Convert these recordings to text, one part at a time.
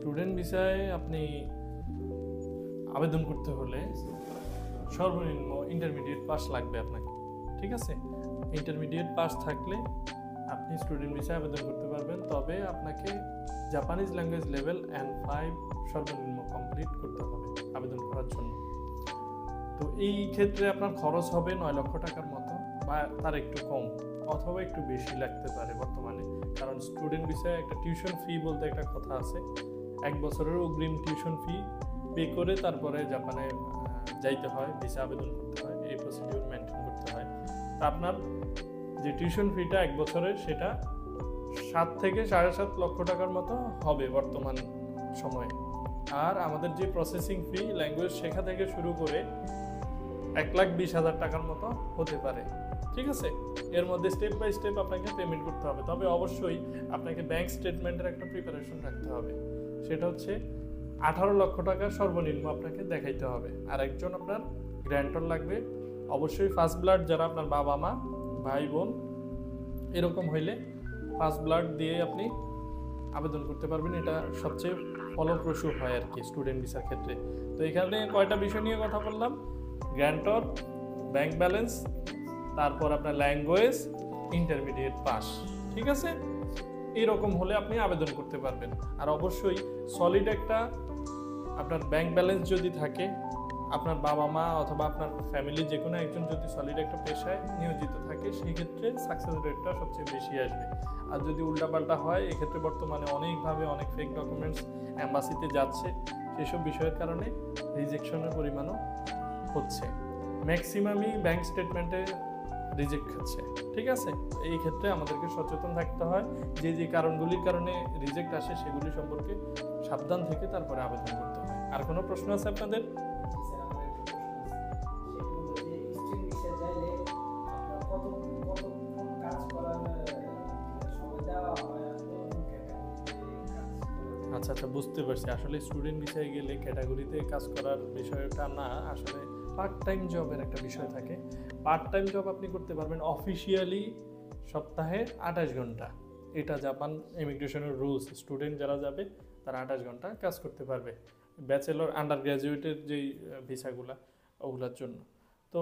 Student ভিসায় আপনি আবেদন করতে হলে সর্বনিম্ন ইন্টারমিডিয়েট পাস লাগবে আপনাকে, ঠিক আছে? ইন্টারমিডিয়েট পাস থাকলে আপনি স্টুডেন্ট ভিসায় আবেদন করতে পারবেন। তবে আপনাকে জাপানিজ ল্যাঙ্গুয়েজ লেভেল N5 সর্বনিম্ন কমপ্লিট করতে হবে আবেদন করার জন্য। তো এই ক্ষেত্রে আপনার খরচ হবে 9 লক্ষ টাকার মতো, বা তার একটু কম অথবা একটু বেশি লাগতে পারে বর্তমানে। কারণ স্টুডেন্ট ভিসায় একটা টিউশন ফি বলতে একটা কথা আছে, 1 বছরের অগ্রিম টিউশন ফি পে করে তারপরে জাপানে যাইতে হয়, ভিসা আবেদন করতে হয়, এই প্রসিডিউর মেনটেন করতে হয়। তা আপনার যে টিউশন ফিটা 1 বছরের, সেটা 7 থেকে 7.5 লক্ষ টাকার মতো হবে বর্তমান সময়ে। আর আমাদের যে প্রসেসিং ফি ল্যাঙ্গুয়েজ শেখা থেকে শুরু করে 1,20,000 টাকার মতো হতে পারে, ঠিক আছে? এর মধ্যে স্টেপ বাই স্টেপ আপনাকে পেমেন্ট করতে হবে। তবে অবশ্যই আপনাকে ব্যাংক স্টেটমেন্টের একটা প্রিপারেশন রাখতে হবে। সেটা হচ্ছে 18 লক্ষ টাকা সর্বনিম্ন আপনাকে দেখাইতে হবে। আর একজন আপনার গ্র্যান্টর লাগবে অবশ্যই, ফার্স্ট ব্লাড যারা আপনার বাবা মা ভাই বোন এরকম হইলে ফার্স্ট ব্লাড দিয়ে আপনি আবেদন করতে পারবেন। এটা সবচেয়ে ফলপ্রসূ হয় আর কি স্টুডেন্ট ভিসার ক্ষেত্রে। তো এখানে কয়টা বিষয় নিয়ে কথা বললাম: গ্র্যান্টর, ব্যাংক ব্যালেন্স, তারপর আপনার ল্যাঙ্গুয়েজ, ইন্টারমিডিয়েট পাস, ঠিক আছে? এইরকম হলে আপনি আবেদন করতে পারবেন। আর অবশ্যই সলিড একটা আপনার ব্যাংক ব্যালেন্স যদি থাকে, আপনার বাবা মা অথবা আপনার ফ্যামিলির যে কোনো একজন যদি সলিড একটা পেশায় নিয়োজিত থাকে, সেই ক্ষেত্রে সাকসেস রেটটা সবচেয়ে বেশি আসবে। আর যদি উল্টাপাল্টা হয়, এক্ষেত্রে বর্তমানে অনেকভাবে অনেক ফেক ডকুমেন্টস অ্যাম্বাসিতে যাচ্ছে, সেসব বিষয়ের কারণে রিজেকশনের পরিমাণও হচ্ছে। ম্যাক্সিমামই ব্যাংক স্টেটমেন্টে রিজেক্ট হচ্ছে, ঠিক আছে? এই ক্ষেত্রে আমাদেরকে সচেতন থাকতে হয়, যে যে কারণগুলির কারণে রিজেক্ট আসে সেগুলি সম্পর্কে সাবধান থেকে তারপরে আবেদন করতে হয়। আর কোনো প্রশ্ন আছে আপনাদের? আচ্ছা আচ্ছা, বুঝতে পারছি। আসলে স্টুডেন্ট ভিসায় গেলে ক্যাটাগরিতে কাজ করার বিষয়টা না, আসলে পার্ট টাইম জবের একটা বিষয় থাকে। পার্ট টাইম জব আপনি করতে পারবেন অফিসিয়ালি সপ্তাহে 28 ঘন্টা। এটা জাপান ইমিগ্রেশনের রুলস। স্টুডেন্ট যারা যাবে তারা 28 ঘন্টা কাজ করতে পারবে, ব্যাচেলর আন্ডার গ্র্যাজুয়েটের যেই ভিসাগুলা ওগুলোর জন্য। তো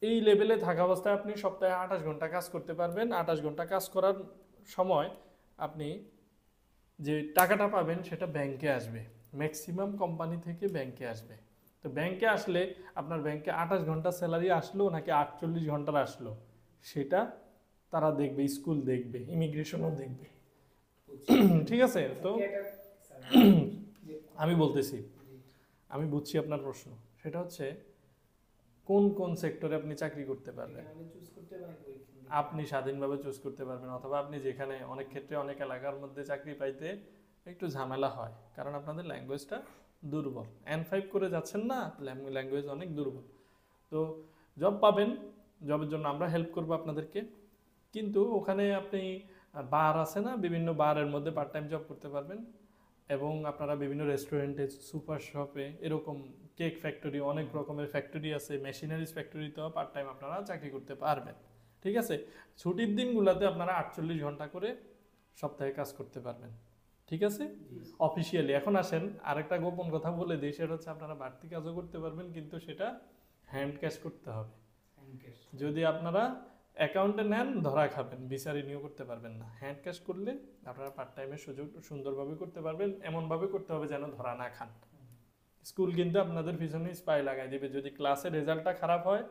এই লেভেলে থাকা অবস্থায় আপনি সপ্তাহে 28 ঘন্টা কাজ করতে পারবেন। 28 ঘন্টা কাজ করার সময় আপনি যে টাকাটা পাবেন সেটা ব্যাংকে আসবে, ম্যাক্সিমাম কোম্পানি থেকে ব্যাংকে আসবে। তো ব্যাংকে আসলে আপনার ব্যাংকে 28 ঘন্টা স্যালারি আসলো নাকি 48 ঘন্টার আসলো, সেটা তারা দেখবে, স্কুল দেখবে, ইমিগ্রেশনও দেখবে, ঠিক আছে? তো আমি বলতেছি, আমি বুঝছি আপনার প্রশ্ন। সেটা হচ্ছে কোন কোন সেক্টরে আপনি চাকরি করতে পারবেন, আপনি স্বাধীনভাবে চুজ করতে পারবেন। অথবা আপনি যেখানে, অনেক ক্ষেত্রে অনেক এলাকার মধ্যে চাকরি পাইতে একটু ঝামেলা হয়, কারণ আপনাদের ল্যাঙ্গুয়েজটা দুর্বল। N5 করে যাচ্ছেন না, ল্যাঙ্গুয়েজ অনেক দুর্বল। তো জব পাবেন, জবের জন্য আমরা হেল্প করবো আপনাদেরকে। কিন্তু ওখানে আপনি বার আছে না, বিভিন্ন বারের মধ্যে পার্ট টাইম জব করতে পারবেন। এবং আপনারা বিভিন্ন রেস্টুরেন্টে, সুপার শপে, এরকম কেক ফ্যাক্টরি, অনেক রকমের ফ্যাক্টরি আছে, মেশিনারিজ ফ্যাক্টরিতেও পার্ট টাইম আপনারা চাকরি করতে পারবেন, ঠিক আছে? ছুটির দিনগুলোতে আপনারা 48 ঘন্টা করে সপ্তাহে কাজ করতে পারবেন, ঠিক আছে? অফিসিয়ালি। এখন আসেন আরেকটা গোপন কথা বলে দিই, সেটা হচ্ছে আপনারা বাড়তি কাজও করতে পারবেন, কিন্তু সেটা হ্যান্ড ক্যাশ করতে হবে। যদি আপনারা অ্যাকাউন্টে নেন, ধরা খাবেন, ভিসা রিনিউ করতে পারবেন না। হ্যান্ড ক্যাশ করলে আপনারা পার্ট টাইমের সুযোগ সুন্দরভাবে করতে পারবেন। এমনভাবে করতে হবে যেন ধরা না খান। স্কুল কিন্তু আপনাদের পিছনে স্পাই লাগাই দেবে। যদি ক্লাসের রেজাল্টটা খারাপ হয়,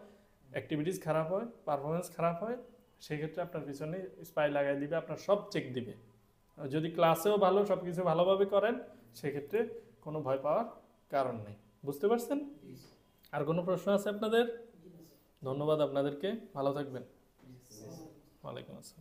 অ্যাক্টিভিটিস খারাপ হয়, পারফরমেন্স খারাপ হয়, সেক্ষেত্রে আপনার পিছনে স্পাই লাগাই দিবে, আপনার সব চেক দিবে। যদি ক্লাসেও ভালো, সব কিছু ভালোভাবে করেন, সেক্ষেত্রে কোনো ভয় পাওয়ার কারণ নেই। বুঝতে পারছেন? আর কোনো প্রশ্ন আছে আপনাদের? ধন্যবাদ আপনাদেরকে, ভালো থাকবেন। ওয়ালাইকুম আসসালাম।